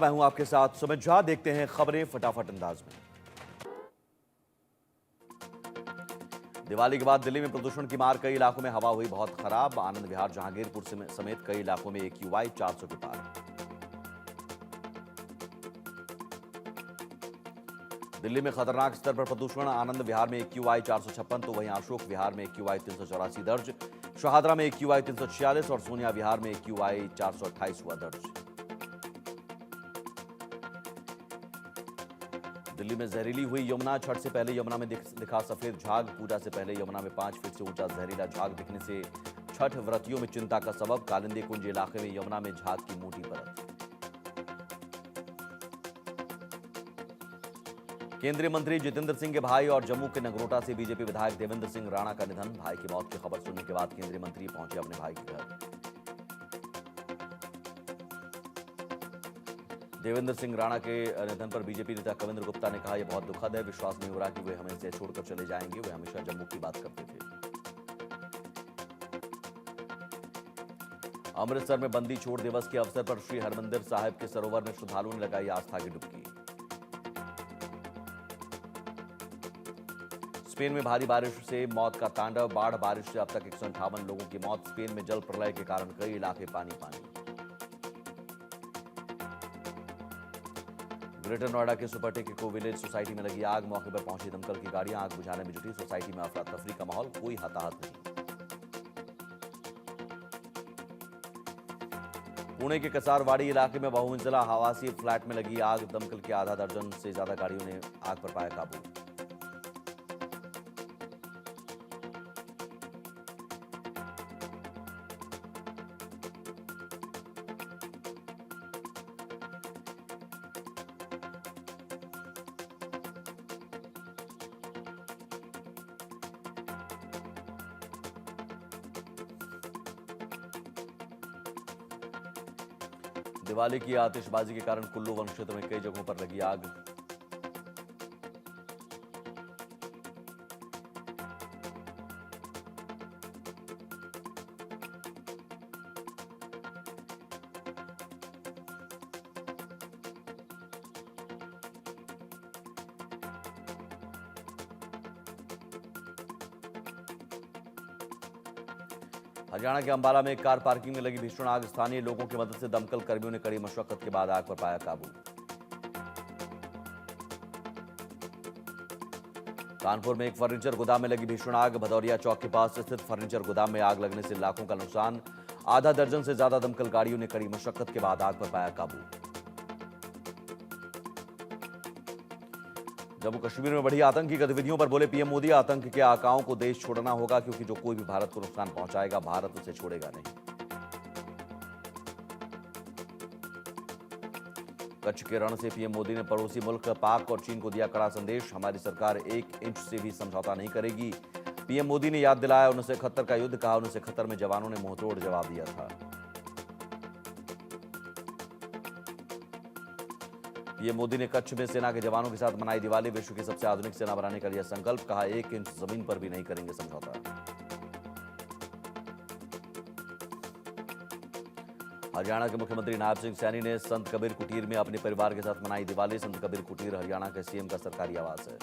मैं हूं आपके साथ सुमित झा। देखते हैं खबरें फटाफट अंदाज में। दिवाली के बाद दिल्ली में प्रदूषण की मार, कई इलाकों में हवा हुई बहुत खराब। आनंद विहार, जहांगीरपुर समेत कई इलाकों में AQI 400 के पार। दिल्ली में खतरनाक स्तर पर प्रदूषण, आनंद विहार में AQI 456 तो वहीं अशोक विहार में AQI 384 दर्ज। शहादरा में AQI 346 और सोनिया विहार में AQI 428 हुआ दर्ज। दिल्ली में जहरीली हुई यमुना, छठ से पहले यमुना में दिखा सफेद झाग। पूजा से पहले यमुना में 5 फीट से ऊंचा जहरीला झाग दिखने से छठ व्रतियों में चिंता का सबब। कालिंदी कुंज इलाके में यमुना में झाग की मोटी परत। केंद्रीय मंत्री जितेंद्र सिंह के भाई और जम्मू के नगरोटा से बीजेपी विधायक देवेंद्र सिंह राणा का निधन। भाई की मौत की खबर सुनने के बाद केंद्रीय मंत्री पहुंचे अपने भाई के घर। देवेंद्र सिंह राणा के निधन पर बीजेपी नेता कविंद्र गुप्ता ने कहा, यह बहुत दुखद है। विश्वास नहीं हो रहा कि वे हमें से छोड़कर चले जाएंगे। वे हमेशा जम्मू की बात करते थे। अमृतसर में बंदी छोड़ दिवस के अवसर पर श्री हरमंदिर साहिब के सरोवर में श्रद्धालुओं ने लगाई आस्था की डुबकी। स्पेन में भारी बारिश से मौत का तांडव, बाढ़ बारिश से अब तक 158 लोगों की मौत। स्पेन में जल प्रलय के कारण कई इलाके पानी पानी। ग्रेटर नोएडा के सुपर्टे के को विलेज सोसाइटी में लगी आग। मौके पर पहुंची दमकल की गाड़ियां आग बुझाने में जुटी। सोसाइटी में अफरा तफरी का माहौल, कोई हताहत नहीं। पुणे के कसारवाड़ी इलाके में बहुमंजिला आवासीय फ्लैट में लगी आग। दमकल के आधा दर्जन से ज्यादा गाड़ियों ने आग पर पाया काबू। दिवाली की आतिशबाजी के कारण कुल्लू वन क्षेत्र में कई जगहों पर लगी आग। हरियाणा के अंबाला में एक कार पार्किंग में लगी भीषण आग। स्थानीय लोगों की मदद से दमकल कर्मियों ने कड़ी मशक्कत के बाद आग पर पाया काबू। कानपुर में एक फर्नीचर गोदाम में लगी भीषण आग। भदौरिया चौक के पास स्थित फर्नीचर गोदाम में आग लगने से लाखों का नुकसान। आधा दर्जन से ज्यादा दमकल गाड़ियों ने कड़ी मशक्कत के बाद आग पर पाया काबू। जम्मू कश्मीर में बढ़ी आतंकी गतिविधियों पर बोले पीएम मोदी, आतंक के आकाओं को देश छोड़ना होगा, क्योंकि जो कोई भी भारत को नुकसान पहुंचाएगा, भारत उसे छोड़ेगा नहीं। कच्छ के रण से पीएम मोदी ने पड़ोसी मुल्क पाक और चीन को दिया कड़ा संदेश। हमारी सरकार 1 इंच से भी समझौता नहीं करेगी। पीएम मोदी ने याद दिलाया 1971 का युद्ध, कहा 1971 में जवानों ने मुंहतोड़ जवाब दिया था। पीएम मोदी ने कच्छ में सेना के जवानों के साथ मनाई दिवाली। विश्व की सबसे आधुनिक सेना बनाने का लिया संकल्प, कहा 1 इंच जमीन पर भी नहीं करेंगे समझौता। हरियाणा के मुख्यमंत्री नायब सिंह सैनी ने संत कबीर कुटीर में अपने परिवार के साथ मनाई दिवाली। संत कबीर कुटीर हरियाणा के सीएम का सरकारी आवास है।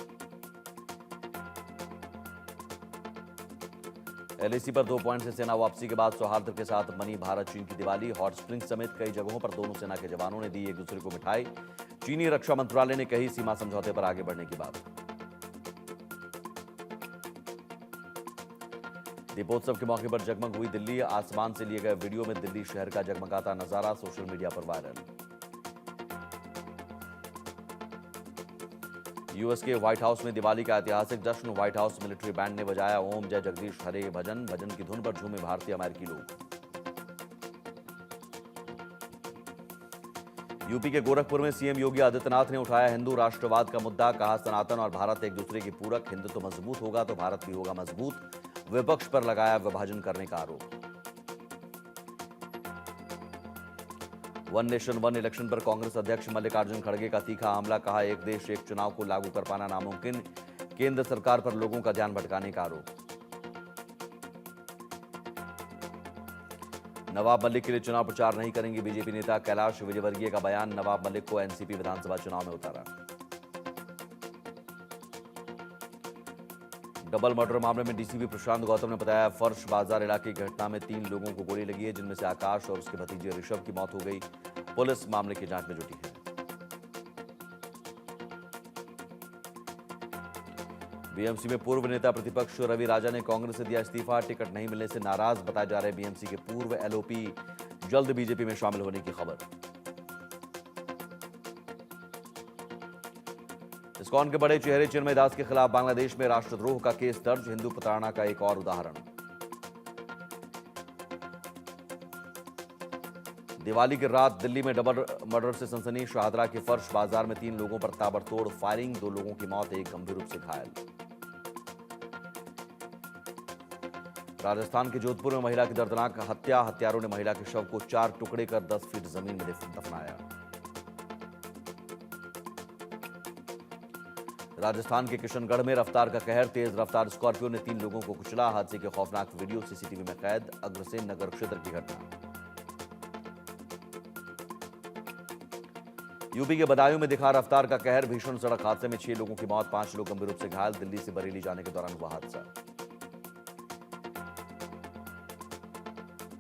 LAC पर 2 पॉइंट से सेना वापसी के बाद सौहार्द के साथ मनी भारत चीन की दिवाली। हॉट स्प्रिंग समेत कई जगहों पर दोनों सेना के जवानों ने दी एक दूसरे को मिठाई। चीनी रक्षा मंत्रालय ने कही सीमा समझौते पर आगे बढ़ने की बात। दीपोत्सव के मौके पर जगमग हुई दिल्ली। आसमान से लिए गए वीडियो में दिल्ली शहर का जगमगाता नजारा सोशल मीडिया पर वायरल। यूएस के व्हाइट हाउस में दिवाली का ऐतिहासिक जश्न। व्हाइट हाउस मिलिट्री बैंड ने बजाया ओम जय जगदीश हरे भजन। भजन की धुन पर झूमे भारतीय अमेरिकी लोग। यूपी के गोरखपुर में सीएम योगी आदित्यनाथ ने उठाया हिंदू राष्ट्रवाद का मुद्दा। कहा सनातन और भारत एक दूसरे के पूरक, हिंदुत्व मजबूत होगा तो भारत भी होगा मजबूत। विपक्ष पर लगाया विभाजन करने का आरोप। वन नेशन वन इलेक्शन पर कांग्रेस अध्यक्ष मल्लिकार्जुन खड़गे का तीखा हमला। कहा एक देश एक चुनाव को लागू कर पाना नामुमकिन। केंद्र सरकार पर लोगों का ध्यान भटकाने का आरोप। नवाब मलिक के लिए चुनाव प्रचार नहीं करेंगे बीजेपी नेता। कैलाश विजयवर्गीय का बयान, नवाब मलिक को एनसीपी विधानसभा चुनाव में उतारा। डबल मर्डर मामले में डीसीपी प्रशांत गौतम ने बताया, फर्श बाजार इलाके की घटना में 3 लोगों को गोली लगी है, जिनमें से आकाश और उसके भतीजे ऋषभ की मौत हो गई। पुलिस मामले की जांच में जुटी है। बीएमसी में पूर्व नेता प्रतिपक्ष रवि राजा ने कांग्रेस से दिया इस्तीफा। टिकट नहीं मिलने से नाराज बताए जा रहे बीएमसी के पूर्व एलओपी जल्द बीजेपी में शामिल होने की खबर। इस्कॉन के बड़े चेहरे चिन्मय दास के खिलाफ बांग्लादेश में राष्ट्रद्रोह का केस दर्ज। हिंदू प्रताड़ना का एक और उदाहरण। दिवाली की रात दिल्ली में डबल मर्डर से सनसनी। शाहदरा के फर्श बाजार में 3 लोगों पर ताबड़तोड़ फायरिंग, 2 लोगों की मौत, एक गंभीर रूप से घायल। राजस्थान के जोधपुर में महिला की दर्दनाक हत्या। हत्यारों ने महिला के शव को 4 टुकड़े कर 10 फीट जमीन में दफनाया। राजस्थान के किशनगढ़ में रफ्तार का कहर। तेज रफ्तार स्कॉर्पियो ने 3 लोगों को कुचला। हादसे के खौफनाक वीडियो सीसीटीवी में कैद। अग्रसेन नगर क्षेत्र की घटना। यूपी के बदायूं में दिखा रफ्तार का कहर। भीषण सड़क हादसे में 6 लोगों की मौत, 5 लोग गंभीर रूप से घायल। दिल्ली से बरेली जाने के दौरान हुआ हादसा।